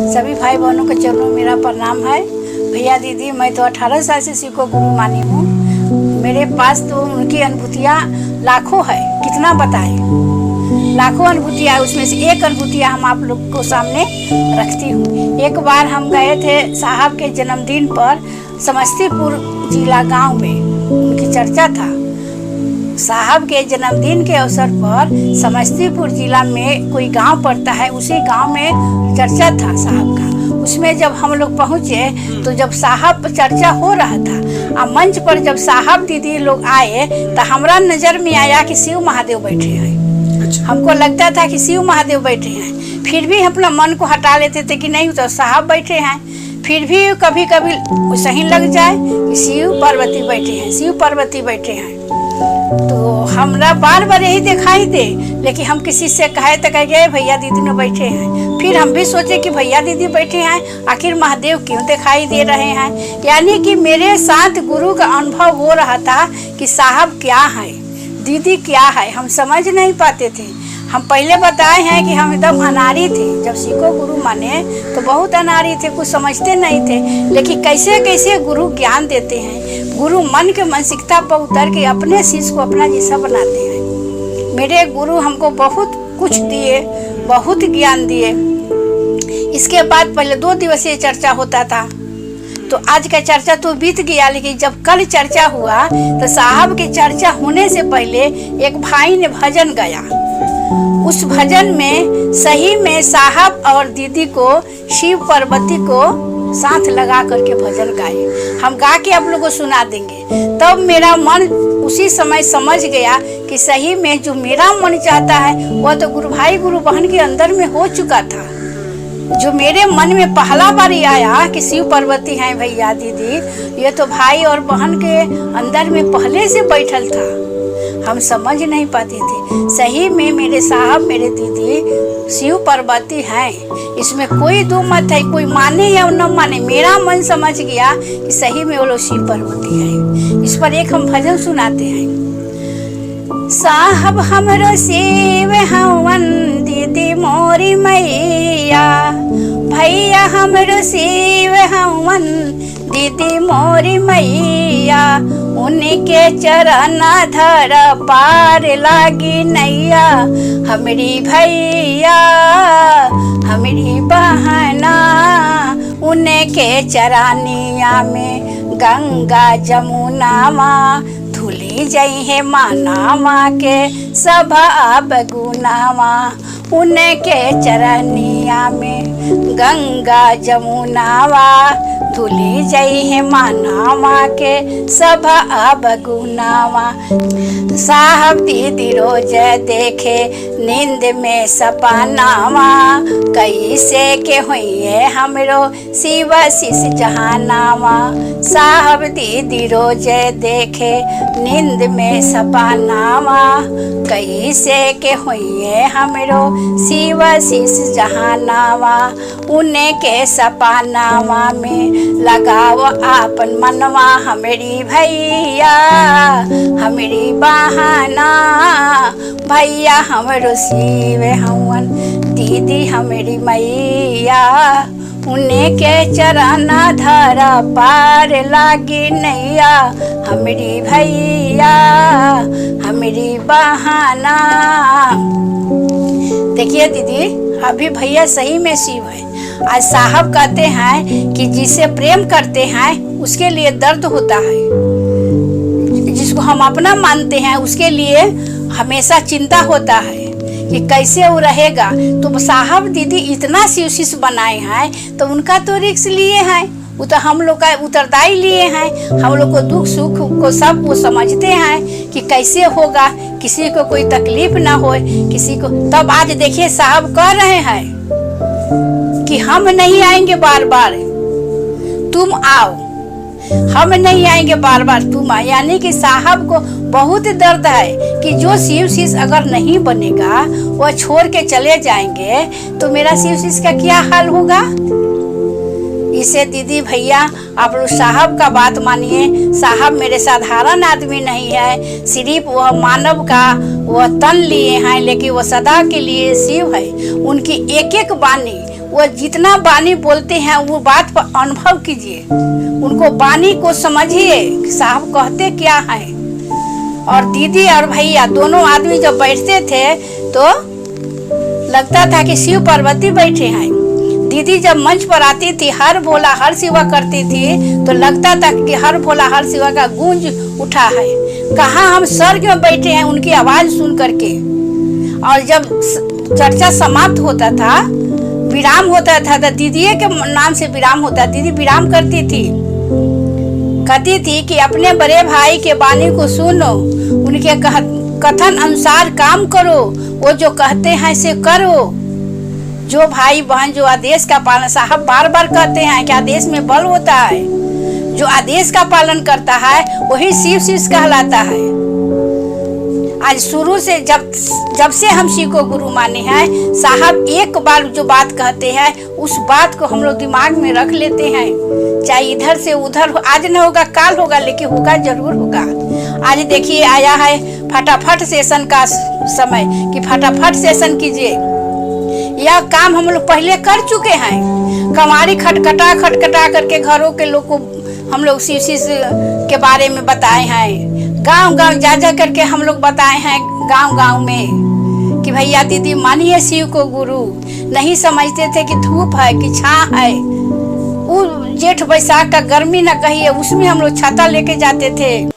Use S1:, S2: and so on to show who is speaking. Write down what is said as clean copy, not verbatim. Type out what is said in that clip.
S1: सभी भाई बहनों के चरणों में मेरा प्रणाम है। भैया दीदी, मैं तो 18 साल से शिव को गुरु मानी हूँ। मेरे पास तो उनकी अनुभूतियाँ लाखों है, कितना बताएं। लाखों अनुभूतियाँ, उसमें से एक अनुभूतियाँ हम आप लोग को सामने रखती हूँ। एक बार हम गए थे साहब के जन्मदिन पर, समस्तीपुर जिला गांव में उनकी चर्चा था। साहब के जन्मदिन के अवसर पर समस्तीपुर जिला में कोई गांव पड़ता है, उसी गांव में चर्चा था साहब का। उसमें जब हम लोग पहुँचे तो जब साहब पर चर्चा हो रहा था और मंच पर जब साहब दीदी लोग आए तो हमारा नज़र में आया कि शिव महादेव बैठे हैं। हमको लगता था कि शिव महादेव बैठे हैं, फिर भी अपना मन को हटा लेते थे कि नहीं तो साहब बैठे हैं। फिर भी कभी कभी सही लग जाए कि शिव पार्वती बैठे हैं, शिव पार्वती बैठे हैं। तो हमरा बार बार यही दिखाई दे, लेकिन हम किसी से कहे तो कहे भैया दीदी ने बैठे हैं। फिर हम भी सोचे कि भैया दीदी बैठे हैं, आखिर महादेव क्यों दिखाई दे रहे हैं। यानी कि मेरे साथ गुरु का अनुभव हो रहा था कि साहब क्या है, दीदी क्या है, हम समझ नहीं पाते थे। हम पहले बताए हैं कि हम एकदम अनाड़ी थे। जब शिव को गुरु माने तो बहुत अनाड़ी थे, कुछ समझते नहीं थे। लेकिन कैसे कैसे गुरु ज्ञान देते हैं। गुरु मन के मानसिकता पर उतर के अपने शिष्य को अपना जैसा बनाते हैं। मेरे गुरु हमको बहुत कुछ दिए, बहुत ज्ञान दिए। इसके बाद पहले 2 दिवसीय चर्चा होता था, तो आज का चर्चा तो बीत गया। लेकिन जब कल चर्चा हुआ तो साहब की चर्चा होने से पहले एक भाई ने भजन गाया। उस भजन में सही में साहब और दीदी को, शिव पार्वती को साथ लगा करके भजन गाए। हम गा के आप लोगों को सुना देंगे। तब मेरा मन उसी समय समझ गया कि सही में जो मेरा मन चाहता है वह तो गुरु भाई गुरु बहन के अंदर में हो चुका था। जो मेरे मन में पहला बार आया कि शिव पार्वती हैं भैया दीदी, ये तो भाई और बहन के अंदर में पहले से बैठल था। हम समझ नहीं पाते थे। सही में मेरे साहब, मेरे दीदी शिव पार्वती हैं, इसमें कोई दो मत है। कोई माने या न माने, मेरा मन समझ गया कि सही में वो लोग शिव पार्वती हैं। इस पर एक हम भजन सुनाते हैं। साहब हमरो शिव हवन, दीदी मोरी मैया, भैया हमरो शिव हवन, दीदी मोरी मैया, उनके चरण धर पार लागी नैया। हमरी भैया हमरी बहना, उनके चरानिया में गंगा जमुनावा, धुली जई है मानावा के सब अब गुनावा। उनके चरनिया में गंगा जमुनावा, धुली जई है मानावा के सब अब गुनावा। साहब दीदी रोज देखे नींद में सपनावा, कैसे के हुई हमरो शिव शिष जहानावा। साहब दीदी रोज देखे नींद में सपनावा, कैसे के हुई हमरो शिव शिष जहानावा। उनके सपनावा में लगाव आपन मनवा, हमारी भैया हमारी बहाना, भैया हमरो शिव हवन, दीदी हमारी मैया, उनके चरण धर पार लागी नैया। हमारी भैया हमारी बहाना। देखिए दीदी, अभी भैया सही में शिव है। आज साहब कहते हैं कि जिसे प्रेम करते हैं उसके लिए दर्द होता है, जिसको हम अपना मानते हैं उसके लिए हमेशा चिंता होता है कि कैसे वो रहेगा। तो साहब दीदी इतना शिव शिष्य बनाए हैं तो उनका तो रिस्क लिए हैं, वो तो हम लोग का उत्तरदायी लिए हैं। हम लोग को दुख सुख को सब वो समझते हैं कि कैसे होगा, किसी को कोई तकलीफ ना हो किसी को। तब आज देखिए साहब कह रहे हैं कि हम नहीं आएंगे बार बार, तुम आओ। हम नहीं आएंगे बार बार, तुम आओ। यानी कि साहब को बहुत दर्द है कि जो शिव शिष्य अगर नहीं बनेगा, वह छोड़ के चले जाएंगे तो मेरा शिव शिष्य का क्या हाल होगा। इसे दीदी भैया आप लोग साहब का बात मानिए। साहब मेरे साधारण आदमी नहीं है, सिर्फ वह मानव का वह तन लिए हैं, लेकिन वह सदा के लिए शिव है। उनकी एक एक वाणी वो जितना वाणी बोलते हैं वो बात पर अनुभव कीजिए, उनको वाणी को समझिए कि साहब कहते क्या है। और दीदी और भैया दोनों आदमी जब बैठते थे तो लगता था कि शिव पार्वती बैठे हैं। दीदी जब मंच पर आती थी, हर भोला हर शिवा करती थी, तो लगता था कि हर भोला हर शिवा का गूंज उठा है। कहाँ हम स्वर्ग में बैठे हैं उनकी आवाज सुन करके। और जब चर्चा समाप्त होता था, विराम होता था, तो दीदी के नाम से विराम होता। दीदी विराम करती थी, कहती थी कि अपने बड़े भाई के वाणी को सुनो, उनके कथन अनुसार काम करो, वो जो कहते हैं से करो। जो भाई बहन जो आदेश का पालन, साहब बार बार कहते हैं कि आदेश में बल होता है, जो आदेश का पालन करता है वही शिव शिष्य कहलाता है। आज शुरू से जब से हम शिव को गुरु माने हैं, साहब एक बार जो बात कहते हैं उस बात को हम लोग दिमाग में रख लेते हैं, चाहे इधर से उधर हो। आज न होगा काल होगा, लेकिन होगा जरूर होगा। आज देखिए आया है फटाफट सेशन का समय कि फटाफट सेशन कीजिए। यह काम हम लोग पहले कर चुके हैं। कमारी खटखटा करके घरों के लोग को हम लोग शिव शिष्य के बारे में बताए हैं। गांव गांव जा करके हम लोग बताए हैं, गांव गांव में कि भैया दीदी मानिए शिव को गुरु। नहीं समझते थे कि धूप है कि छां है। वो जेठ बैसाख का गर्मी न कहिए, उसमें हम लोग छाता लेके जाते थे।